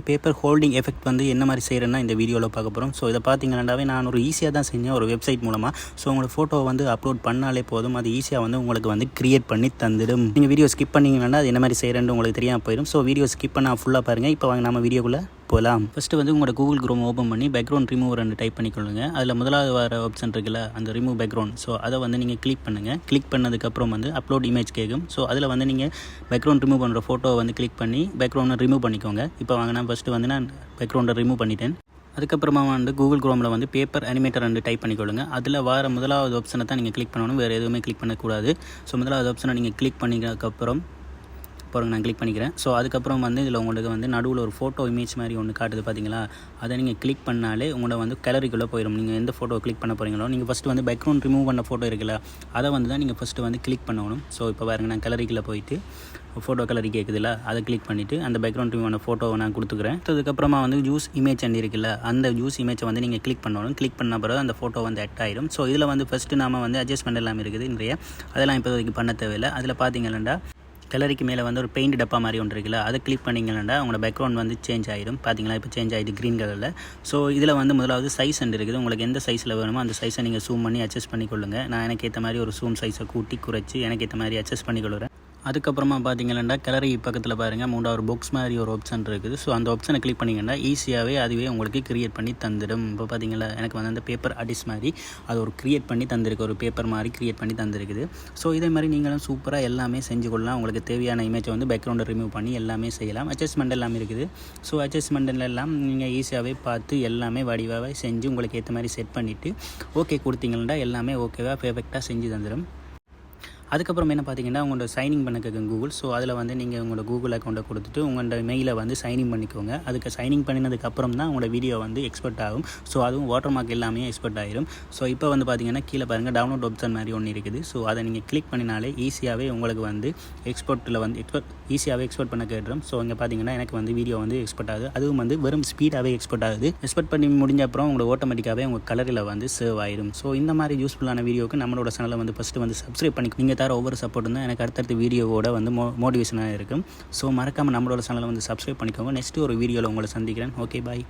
Paper holding effect வந்து என்ன மாதிரி செய்கிறேன்னா இந்த வீடியோவில் பார்க்க போகிறோம். ஸோ இதை பார்த்தீங்கன்னாவே நான் ஒரு ஈஸியாக தான் செஞ்சேன் ஒரு வெப்சைட் மூலமாக. ஸோ உங்களோட ஃபோட்டோவை வந்து அப்லோட் பண்ணாலே போதும், அது ஈஸியாக வந்து உங்களுக்கு வந்து கிரியேட் பண்ணி தந்துடும். நீங்கள் வீடியோ ஸ்கிப் பண்ணிங்கன்னா அது என்ன மாதிரி செய்கிறேன்னு உங்களுக்கு தெரியாமல் போயிடும். ஸோ வீடியோ ஸ்கிப் பண்ணால் ஃபுல்லாக பாருங்கள். இப்போ வாங்க நம்ம வீடியோக்குள்ளே போகலாம். ஃபஸ்ட்டு வந்து உங்களோட கூகுள் குரோம் ஓப்பன் பண்ணி பேக்ரவுண்ட் ரிமூவர் டைப் பண்ணிக்கொள்ளுங்க. அதில் முதலாவது வர ஆப்ஷன் இருக்குல்ல, அந்த ரிமூவ் பேக்ரவுண்ட். ஸோ அதை வந்து நீங்கள் கிளிக் பண்ணுங்கள். கிளிக் பண்ணதுக்கப்புறம் வந்து அப்லோட் இமேஜ் கேட்கும். ஸோ அதில் வந்து நீங்கள் பேக்ரவுண்ட் ரிமூவ் பண்ணுற ஃபோட்டோவை வந்து கிளிக் பண்ணி பேக்ரவுண்டை ரிமூவ் பண்ணிக்கோங்க. இப்போ வாங்க நான் ஃபஸ்ட்டு வந்து நான் பேக்ரவுண்டை ரிமூவ் பண்ணிட்டேன். அதுக்கப்புறமா வந்து கூகுள் குரோமில் வந்து பேப்பர் அனிமேட்டர் டைப் பண்ணிக்கொள்ளுங்க. அதில் வர முதலாவது ஆப்ஷனை தான் நீங்கள் கிளிக் பண்ணணும், வேறு எதுவுமே கிளிக் பண்ணக்கூடாது. ஸோ முதலாவது ஆப்ஷனை நீங்கள் கிளிக் பண்ணிக்கிறதுக்கப்புறம் பாருங்கள் நான் கிளிக் பண்ணிக்கிறேன். ஸோ அதுக்கப்புறம் வந்து இதில் உங்களுக்கு வந்து நடுவில் ஒரு ஃபோட்டோ இமேஜ் மாதிரி ஒன்று காட்டுது பார்த்தீங்களா, அதை நீங்கள் கிளிக் பண்ணாலே உங்களோட வந்து கேலரிக்குள்ளே போயிடும். நீங்கள் எந்த ஃபோட்டோ கிளிக் பண்ண போகிறீங்களோ, நீங்கள் ஃபஸ்ட்டு வந்து பேக்ரவுண்ட் ரிமூவ் பண்ண ஃபோட்டோ இருக்குல்ல, அதை வந்து தான் நீங்கள் ஃபஸ்ட்டு வந்து கிளிக் பண்ணணும். ஸோ இப்போ பாருங்கள் நான் கேலரிக்குள்ளே போயிட்டு ஃபோட்டோ கேலரி கேட்குதுல்ல, அதை கிளிக் பண்ணிவிட்டு அந்த பேக்ரவுண்ட் ரிமூவ் பண்ண ஃபோட்டோவை நான் கொடுத்துக்கிறேன். அதுக்கப்புறமா வந்து ஜூஸ் இமேஜ் இருக்குல்ல, அந்த ஜூஸ் இமேஜை வந்து நீங்கள் கிளிக் பண்ணணும். கிளிக் பண்ண பிறகு அந்த ஃபோட்டோ வந்து ஆட் ஆகிடும். ஸோ இதில் வந்து ஃபஸ்ட்டு நாம வந்து அட்ஜஸ்ட்மெண்ட் எல்லாம் இருக்குது இன்றைய, அதெல்லாம் இப்போதைக்கு பண்ண தேவையில்லை. அதில் பார்த்தீங்கன்னா கேலரிக்கு மேலே வந்து ஒரு பெயிண்ட் டப்பா மாதிரி ஒன்று இருக்குல்ல, அதை கிளிக் பண்ணிங்கன்னா உங்களோட பேக்ரவுண்ட் வந்து சேஞ்ச் ஆகிடும். பார்த்தீங்களா, இப்போ சேஞ்ச் ஆகிடுது க்ரீன் கலரில். ஸோ இதில் வந்து முதலாவது சைஸ் இருக்குது. உங்களுக்கு எந்த சைஸில் வேணுமோ அந்த சைஸை நீங்கள் ஜூம் பண்ணி அட்ஜஸ்ட் பண்ணிக்கொள்ளுங்க. நான் எனக்கு ஏற்ற மாதிரி ஒரு ஜூம் சைஸை கூட்டி குறைச்சி எனக்கு ஏற்ற மாதிரி அட்ஜஸ்ட் பண்ணிக்கொள்கிறேன். அதுக்கப்புறமா பார்த்தீங்கன்னா கேலரி பக்கத்தில் பாருங்கள் மூன்றாவது பாக்ஸ் மாதிரி ஒரு ஆப்ஷன் இருக்குது. ஸோ அந்த ஆப்ஷனை கிளிக் பண்ணிங்கன்னா ஈஸியாகவே அதுவே உங்களுக்கு கிரியேட் பண்ணி தந்துடும். இப்போ பார்த்தீங்களா எனக்கு வந்து அந்த பேப்பர் ஆர்டிஸ்ட் மாதிரி அது ஒரு கிரியேட் பண்ணி தந்திருக்கு, ஒரு பேப்பர் மாதிரி கிரியேட் பண்ணி தந்திருக்குது. ஸோ இதே மாதிரி நீங்களும் சூப்பராக எல்லாமே செஞ்சு கொள்ளலாம். உங்களுக்கு தேவையான இமேஜை வந்து பேக்ரவுண்டை ரிமூவ் பண்ணி எல்லாமே செய்யலாம். அட்ஜஸ்ட்மெண்ட் எல்லாமே இருக்குது. ஸோ அட்ஜஸ்ட்மெண்ட் எல்லாம் நீங்கள் ஈஸியாகவே பார்த்து எல்லாமே வடிவாக செஞ்சு உங்களுக்கு ஏற்ற மாதிரி செட் பண்ணிவிட்டு ஓகே கொடுத்தீங்கன்னா எல்லாமே ஓகேவா பெர்ஃபெக்டாக செஞ்சு தந்துடும். அதுக்கப்புறம் என்ன பார்த்தீங்கன்னா உங்களோட சைனிங் பண்ண கேட்கும் கூகுள். ஸோ அதில் வந்து நீங்கள் உங்களோட கூகுள் அக்கௌண்ட்டை கொடுத்துட்டு உங்களோட மெயிலை வந்து சைனிங் பண்ணிக்கோங்க. அதுக்கு சைனிங் பண்ணினதுக்கப்புறம் தான் உங்களோட வீடியோ வந்து எக்ஸ்போர்ட் ஆகும். ஸோ அதுவும் வாட்டர் மார்க் எல்லாமே எக்ஸ்போர்ட் ஆகிடும். ஸோ இப்போ வந்து பார்த்தீங்கன்னா கீழே பாருங்கள் டவுன்லோட் ஆப்ஷன் மாதிரி ஒன்று இருக்குது. ஸோ அதை நீங்கள் கிளிக் பண்ணினாலே ஈஸியாகவே உங்களுக்கு வந்து எக்ஸ்போர்ட்டில் வந்து ஈஸியாகவே எக்ஸ்போர்ட் பண்ண கேட்டுரும். ஸோ இங்கே பார்த்தீங்கன்னா எனக்கு வந்து வீடியோ வந்து எக்ஸ்போர்ட் ஆகுது. அதுவும் வந்து வெறும் ஸ்பீடாகவே எக்ஸ்போர்ட் ஆகுது. எக்ஸ்போர்ட் பண்ணி முடிஞ்ச அப்புறம் உங்களுக்கு ஆட்டோமேட்டிக்காகவே உங்கள் கலரில் வந்து சேவ் ஆயிடும். ஸோ இந்த மாதிரி யூஸ்ஃபுல்லான வீடியோக்கு நம்மளோட சேனலை வந்து ஃபஸ்ட்டு வந்து சப்ஸ்கிரைப் பண்ணி நீங்கள் தர ஒவ்வொரு சப்போர்ட் தான் எனக்கு அடுத்தடுத்த வீடியோவோட வந்து மோட்டிவேஷனாக இருக்கும். ஸோ மறக்காமல் நம்மளோட சேனலை வந்து சப்ஸ்கிரைப் பண்ணிக்கோங்க. நெக்ஸ்ட்டு ஒரு வீடியோவில் உங்களை சந்திக்கிறேன். Okay bye.